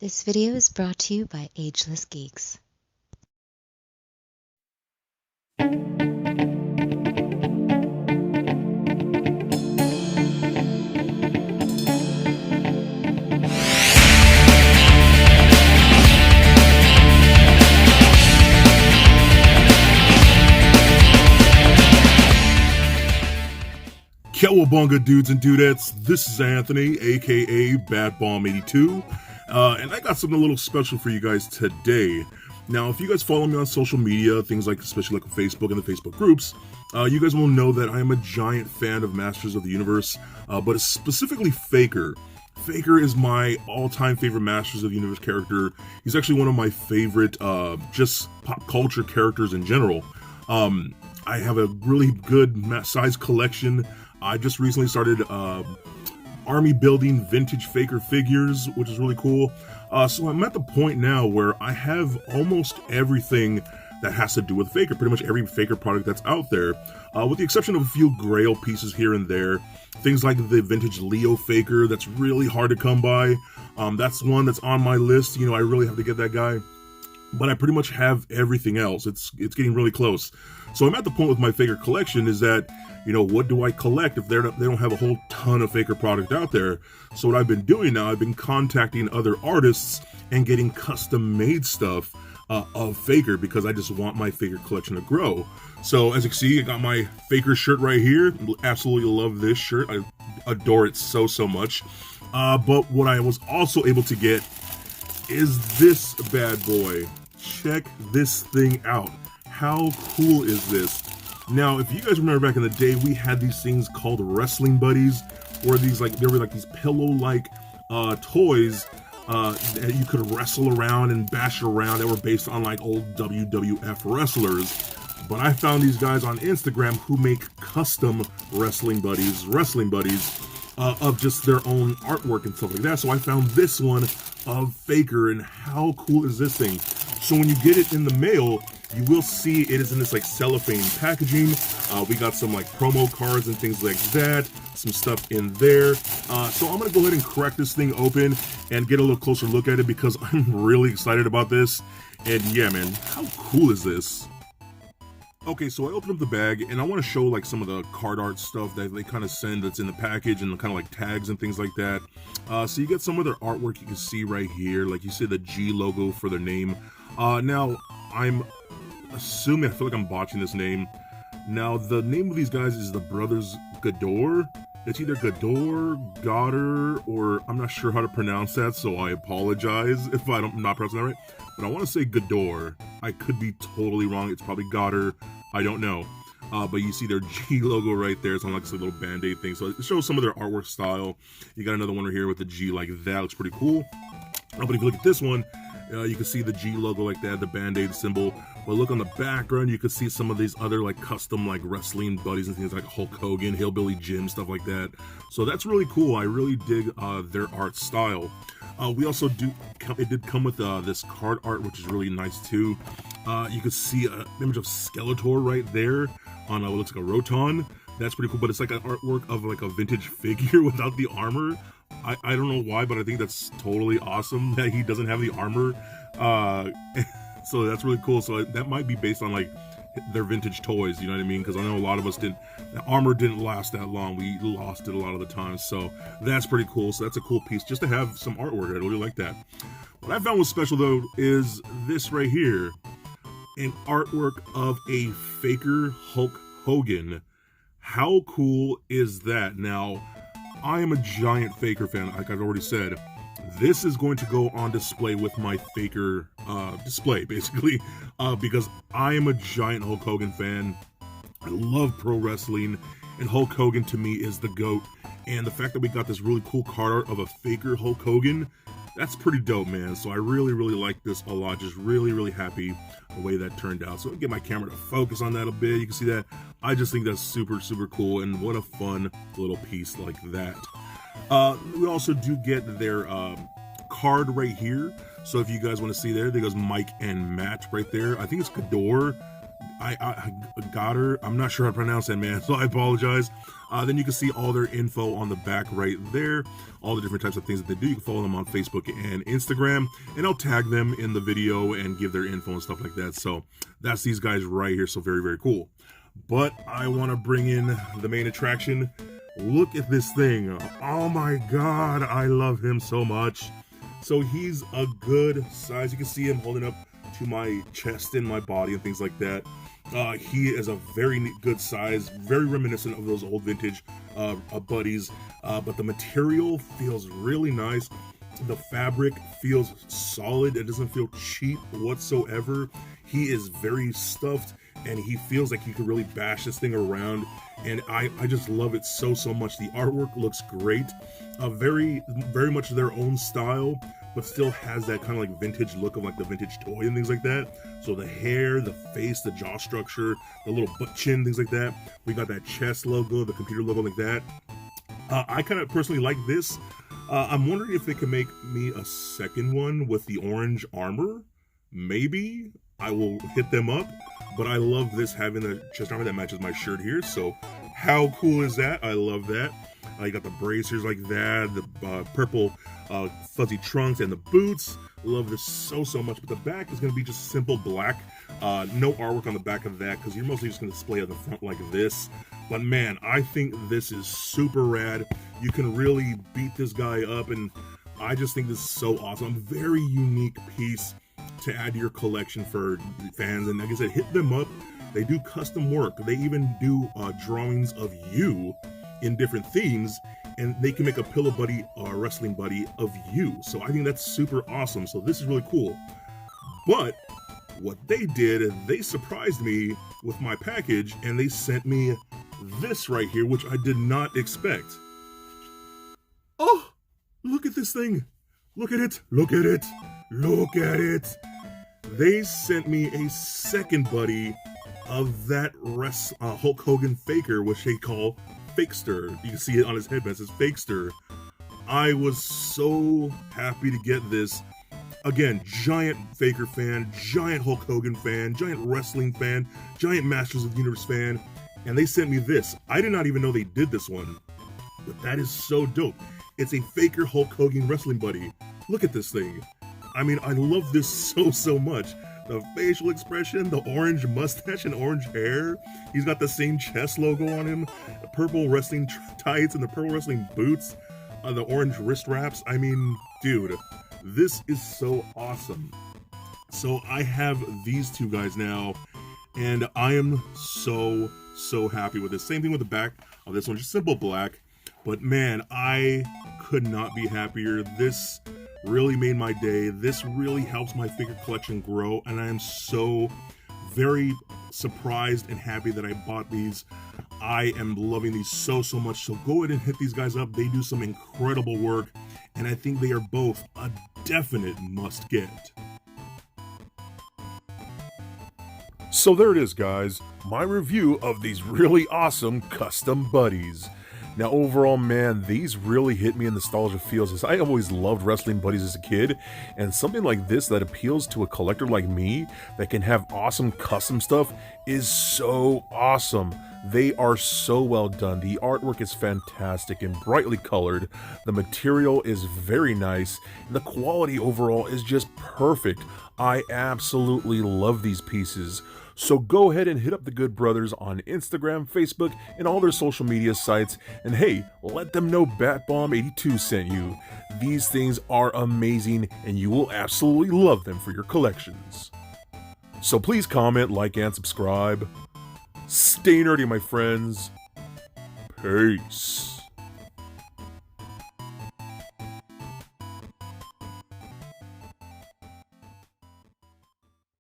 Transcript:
This video is brought to you by Ageless Geeks. Cowabunga dudes and dudettes, this is Anthony, aka BadBomb82, and I got something a little special for you guys today. Now, if you guys follow me on social media, things like, especially like Facebook and the Facebook groups, you guys will know that I am a giant fan of Masters of the Universe, but specifically Faker. Faker is my all-time favorite Masters of the Universe character. He's actually one of my favorite, just pop culture characters in general. I have a really good size collection. I just recently started army building vintage Faker figures, which is really cool. So I'm at the point now where I have almost everything that has to do with Faker, pretty much every Faker product that's out there, with the exception of a few Grail pieces here and there. Things like the vintage Leo Faker that's really hard to come by. That's one that's on my list. You know, I really have to get that guy. But I pretty much have everything else. It's getting really close. So I'm at the point with my Faker collection is that, you know, what do I collect if they don't have a whole ton of Faker product out there? So what I've been doing now, I've been contacting other artists and getting custom made stuff of Faker because I just want my Faker collection to grow. So as you can see, I got my Faker shirt right here. Absolutely love this shirt. I adore it so much. But what I was also able to get is this bad boy. Check this thing out. How cool is this? Now, if you guys remember back in the day, we had these things called wrestling buddies, where there were like these pillow-like toys that you could wrestle around and bash around that were based on like old WWF wrestlers. But I found these guys on Instagram who make custom wrestling buddies of just their own artwork and stuff like that. So I found this one of Faker, and how cool is this thing? So when you get it in the mail, you will see it is in this like cellophane packaging. We got some like promo cards and things like that, some stuff in there. So I'm gonna go ahead and crack this thing open and get a little closer look at it because I'm really excited about this. And yeah, man, how cool is this? Okay, so I opened up the bag and I want to show like some of the card art stuff that they kind of send that's in the package and kind of like tags and things like that. So you get some of their artwork you can see right here, like you see the G logo for their name. Now, I'm assuming, I feel like I'm botching this name. Now, the name of these guys is the Brothers Gador. It's either Gador, Goddard, or I'm not sure how to pronounce that, so I apologize if I'm not pronouncing that right. But I want to say Gador. I could be totally wrong. It's probably Goddard. I don't know. But you see their G logo right there. It's on like a little band-aid thing. So it shows some of their artwork style. You got another one right here with the G like that. Looks pretty cool. But if you look at this one, you can see the G logo like that, the band-aid symbol. But look on the background, you can see some of these other like custom like wrestling buddies and things like Hulk Hogan, Hillbilly Jim, stuff like that. So that's really cool. I really dig their art style. We also it did come with this card art, which is really nice too. You can see an image of Skeletor right there on what looks like a Roton. That's pretty cool, but it's like an artwork of like a vintage figure without the armor. I don't know why, but I think that's totally awesome that he doesn't have the armor. So that's really cool. So that might be based on like their vintage toys, you know what I mean? Because I know a lot of us the armor didn't last that long. We lost it a lot of the time. So that's pretty cool. So that's a cool piece just to have some artwork. I really like that. What I found was special though is this right here. An artwork of a Faker Hulk Hogan. How cool is that? Now, I am a giant Faker fan, like I've already said. This is going to go on display with my Faker display, basically, because I am a giant Hulk Hogan fan. I love pro wrestling, and Hulk Hogan to me is the GOAT. And the fact that we got this really cool card art of a Faker Hulk Hogan, that's pretty dope, man. So I really like this a lot. Just really happy the way that turned out. So I'll get my camera to focus on that a bit. You can see that. I just think that's super cool, and what a fun little piece like that. We also do get their card right here. So if you guys want to see there goes Mike and Matt right there. I think it's Gador. Goddard. I'm not sure how to pronounce that, man, so I apologize. Then you can see all their info on the back right there, all the different types of things that they do. You can follow them on Facebook and Instagram, and I'll tag them in the video and give their info and stuff like that. So that's these guys right here, so very, very cool. But I want to bring in the main attraction. Look at this thing. Oh my God, I love him so much. So he's a good size. You can see him holding up to my chest and my body and things like that. He is a very good size, very reminiscent of those old vintage buddies, but the material feels really nice. The fabric feels solid. It doesn't feel cheap whatsoever. He is very stuffed, and he feels like you could really bash this thing around, and I just love it so much. The artwork looks great, very much their own style, but still has that kind of like vintage look of like the vintage toy and things like that. So the hair, the face, the jaw structure, the little butt chin, things like that. We got that chest logo, the computer logo like that. I kind of personally like this. I'm wondering if they can make me a second one with the orange armor. Maybe I will hit them up, but I love this having the chest armor that matches my shirt here. So how cool is that? I love that. You got the bracers like that, the purple fuzzy trunks and the boots. Love this so much. But the back is going to be just simple black. No artwork on the back of that because you're mostly just going to display on the front like this. But man, I think this is super rad. You can really beat this guy up, and I just think this is so awesome. Very unique piece to add to your collection for fans. And like I said, hit them up. They do custom work. They even do drawings of you in different themes, and they can make a pillow buddy or a wrestling buddy of you. So I think that's super awesome. So this is really cool. But what they did, they surprised me with my package, and they sent me this right here, which I did not expect. Oh, look at this thing. Look at it. Look at it. Look at it. They sent me a second buddy of that Hulk Hogan faker, which they call Fakester. You can see it on his headband. It says Fakester. I was so happy to get this. Again, giant Faker fan, giant Hulk Hogan fan, giant wrestling fan, giant Masters of the Universe fan, and they sent me this. I did not even know they did this one, but that is so dope. It's a Faker Hulk Hogan wrestling buddy. Look at this thing. I mean, I love this so much. The facial expression, the orange mustache and orange hair. He's got the same chest logo on him, the purple wrestling tights and the purple wrestling boots, the orange wrist wraps. I mean, dude, this is so awesome. So I have these two guys now, and I am so happy with this. Same thing with the back of this one, just simple black. But man, I could not be happier. This really made my day. This really helps my figure collection grow, and I am so very surprised and happy that I bought these. I am loving these so much. So go ahead and hit these guys up. They do some incredible work, and I think they are both a definite must get. So there it is, guys. My review of these really awesome custom buddies. Now, overall, man, these really hit me in nostalgia feels, as I always loved wrestling buddies as a kid, and something like this that appeals to a collector like me that can have awesome custom stuff is so awesome. They are so well done. The artwork is fantastic and brightly colored. The material is very nice, and the quality overall is just perfect. I absolutely love these pieces. So go ahead and hit up the Good Brothers on Instagram, Facebook, and all their social media sites. And hey, let them know BatBomb82 sent you. These things are amazing, and you will absolutely love them for your collections. So please comment, like, and subscribe. Stay nerdy, my friends. Peace.